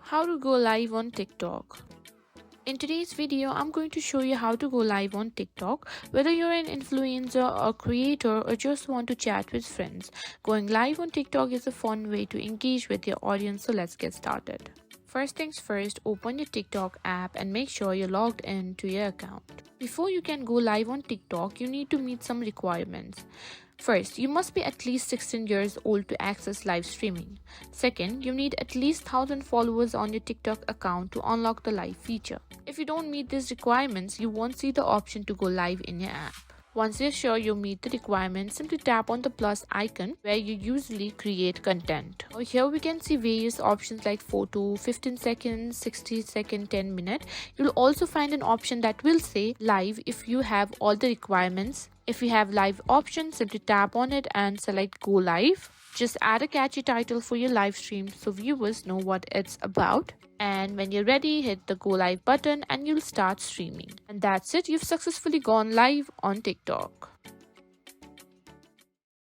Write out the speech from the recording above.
How to go live on TikTok. In today's video, I'm going to show you how to go live on TikTok. Whether you're an influencer or creator or just want to chat with friends, going live on TikTok is a fun way to engage with your audience, so let's get started. First things first, open your TikTok app and make sure you're logged in to your account. Before you can go live on TikTok, you need to meet some requirements. First, you must be at least 16 years old to access live streaming. Second, you need at least 1,000 followers on your TikTok account to unlock the live feature. If you don't meet these requirements, you won't see the option to go live in your app. Once you're sure you meet the requirements, simply tap on the plus icon where you usually create content. Now here we can see various options like photo, 15 seconds, 60 second, 10 minute. You'll also find an option that will say live if you have all the requirements. If you have live option, simply tap on it and select go live. Just add a catchy title for your live stream so viewers know what it's about. And when you're ready, hit the go live button and you'll start streaming. And that's it, you've successfully gone live on TikTok.